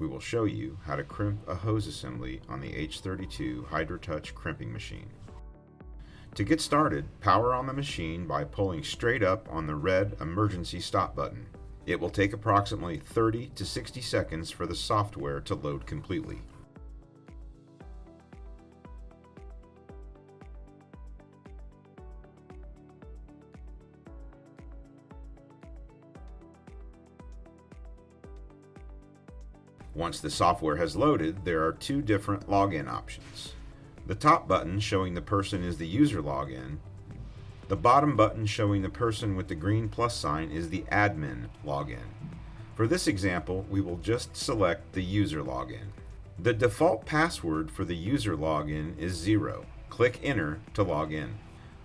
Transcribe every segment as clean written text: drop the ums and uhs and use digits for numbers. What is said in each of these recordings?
we will show you how to crimp a hose assembly on the H32 Hydratouch Crimping Machine. To get started, power on the machine by pulling straight up on the red emergency stop button. It will take approximately 30 to 60 seconds for the software to load completely. Once the software has loaded, there are two different login options. The top button showing the person is the user login. The bottom button showing the person with the green plus sign is the admin login. For this example, we will just select the user login. The default password for the user login is 0. Click Enter to log in.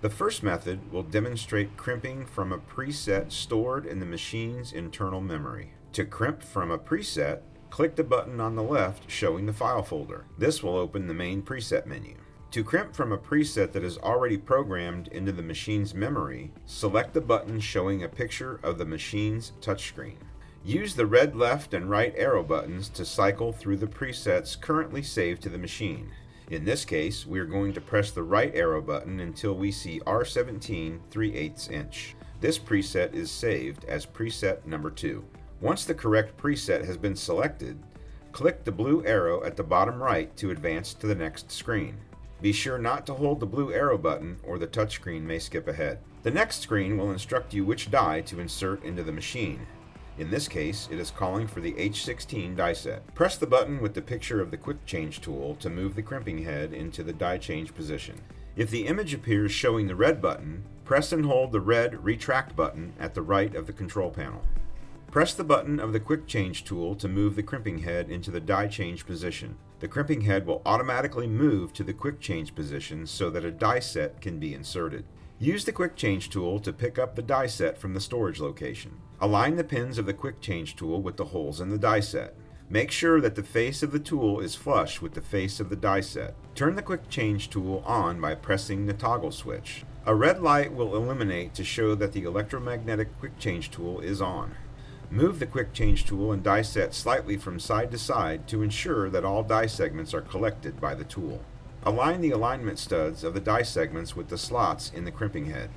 The first method will demonstrate crimping from a preset stored in the machine's internal memory. To crimp from a preset, click the button on the left showing the file folder. This will open the main preset menu. To crimp from a preset that is already programmed into the machine's memory, select the button showing a picture of the machine's touchscreen. Use the red left and right arrow buttons to cycle through the presets currently saved to the machine. In this case, we are going to press the right arrow button until we see R17 3/8 inch. This preset is saved as preset number 2. Once the correct preset has been selected, click the blue arrow at the bottom right to advance to the next screen. Be sure not to hold the blue arrow button or the touchscreen may skip ahead. The next screen will instruct you which die to insert into the machine. In this case, it is calling for the H16 die set. Press the button with the picture of the quick change tool to move the crimping head into the die change position. If the image appears showing the red button, press and hold the red retract button at the right of the control panel. Press the button of the quick change tool to move the crimping head into the die change position. The crimping head will automatically move to the quick change position so that a die set can be inserted. Use the quick change tool to pick up the die set from the storage location. Align the pins of the quick change tool with the holes in the die set. Make sure that the face of the tool is flush with the face of the die set. Turn the quick change tool on by pressing the toggle switch. A red light will illuminate to show that the electromagnetic quick change tool is on. Move the quick change tool and die set slightly from side to side to ensure that all die segments are collected by the tool. Align the alignment studs of the die segments with the slots in the crimping head.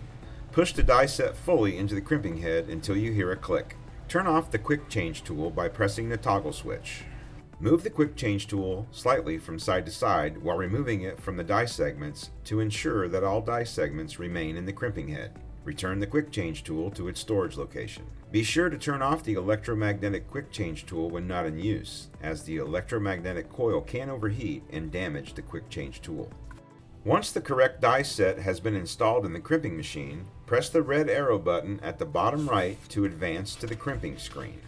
Push the die set fully into the crimping head until you hear a click. Turn off the quick change tool by pressing the toggle switch. Move the quick change tool slightly from side to side while removing it from the die segments to ensure that all die segments remain in the crimping head. Return the quick change tool to its storage location. Be sure to turn off the electromagnetic quick change tool when not in use, as the electromagnetic coil can overheat and damage the quick change tool. Once the correct die set has been installed in the crimping machine, press the red arrow button at the bottom right to advance to the crimping screen.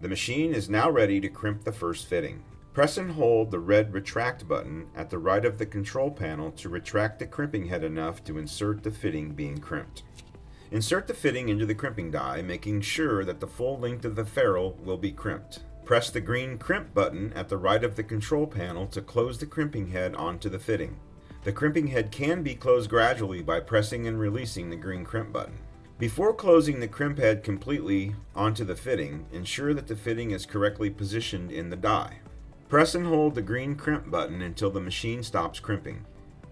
The machine is now ready to crimp the first fitting. Press and hold the red retract button at the right of the control panel to retract the crimping head enough to insert the fitting being crimped. Insert the fitting into the crimping die, making sure that the full length of the ferrule will be crimped. Press the green crimp button at the right of the control panel to close the crimping head onto the fitting. The crimping head can be closed gradually by pressing and releasing the green crimp button. Before closing the crimp head completely onto the fitting, ensure that the fitting is correctly positioned in the die. Press and hold the green crimp button until the machine stops crimping.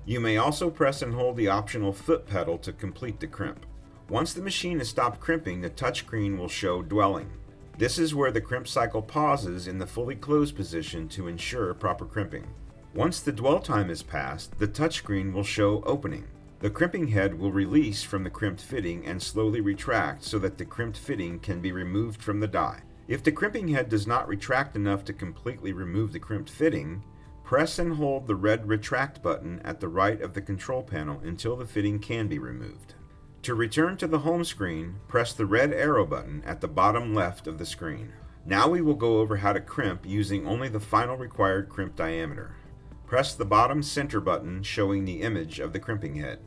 You may also press and hold the optional foot pedal to complete the crimp. Once the machine has stopped crimping, the touchscreen will show dwelling. This is where the crimp cycle pauses in the fully closed position to ensure proper crimping. Once the dwell time is passed, the touchscreen will show opening. The crimping head will release from the crimped fitting and slowly retract so that the crimped fitting can be removed from the die. If the crimping head does not retract enough to completely remove the crimped fitting, press and hold the red retract button at the right of the control panel until the fitting can be removed. To return to the home screen, press the red arrow button at the bottom left of the screen. Now we will go over how to crimp using only the final required crimp diameter. Press the bottom center button showing the image of the crimping head.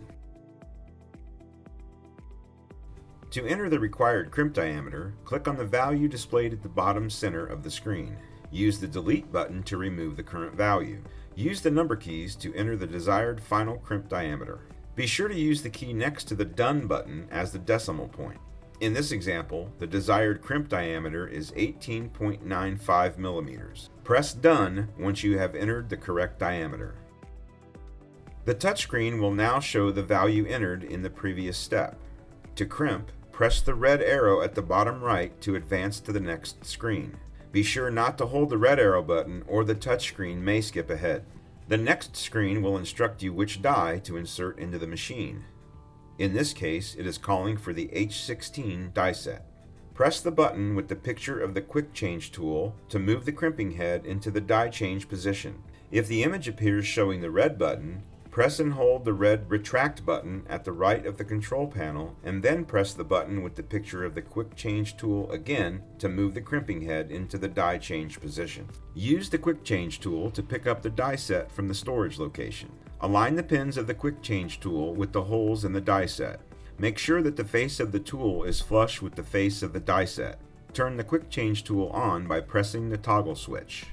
To enter the required crimp diameter, click on the value displayed at the bottom center of the screen. Use the delete button to remove the current value. Use the number keys to enter the desired final crimp diameter. Be sure to use the key next to the Done button as the decimal point. In this example, the desired crimp diameter is 18.95 millimeters. Press Done once you have entered the correct diameter. The touchscreen will now show the value entered in the previous step. To crimp, press the red arrow at the bottom right to advance to the next screen. Be sure not to hold the red arrow button or the touchscreen may skip ahead. The next screen will instruct you which die to insert into the machine. In this case, it is calling for the H16 die set. Press the button with the picture of the quick change tool to move the crimping head into the die change position. If the image appears showing the red button, press and hold the red retract button at the right of the control panel and then press the button with the picture of the quick change tool again to move the crimping head into the die change position. Use the quick change tool to pick up the die set from the storage location. Align the pins of the quick change tool with the holes in the die set. Make sure that the face of the tool is flush with the face of the die set. Turn the quick change tool on by pressing the toggle switch.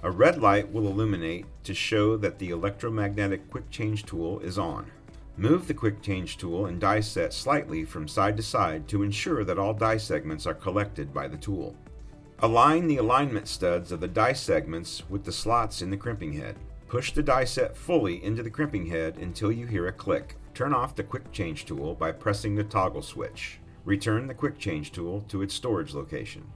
A red light will illuminate to show that the electromagnetic quick change tool is on. Move the quick change tool and die set slightly from side to side to ensure that all die segments are collected by the tool. Align the alignment studs of the die segments with the slots in the crimping head. Push the die set fully into the crimping head until you hear a click. Turn off the quick change tool by pressing the toggle switch. Return the quick change tool to its storage location.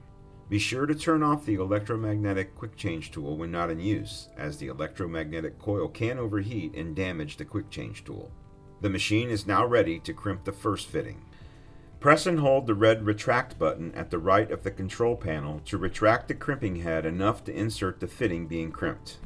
Be sure to turn off the electromagnetic quick change tool when not in use, as the electromagnetic coil can overheat and damage the quick change tool. The machine is now ready to crimp the first fitting. Press and hold the red retract button at the right of the control panel to retract the crimping head enough to insert the fitting being crimped.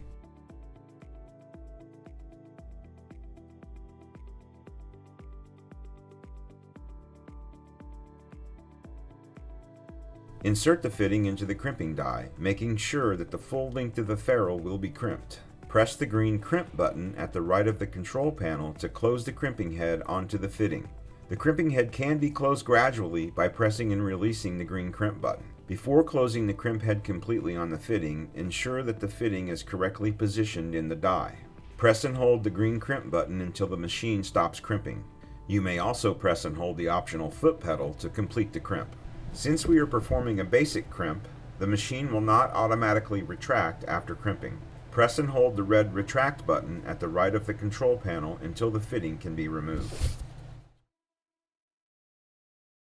Insert the fitting into the crimping die, making sure that the full length of the ferrule will be crimped. Press the green crimp button at the right of the control panel to close the crimping head onto the fitting. The crimping head can be closed gradually by pressing and releasing the green crimp button. Before closing the crimp head completely on the fitting, ensure that the fitting is correctly positioned in the die. Press and hold the green crimp button until the machine stops crimping. You may also press and hold the optional foot pedal to complete the crimp. Since we are performing a basic crimp, the machine will not automatically retract after crimping. Press and hold the red retract button at the right of the control panel until the fitting can be removed.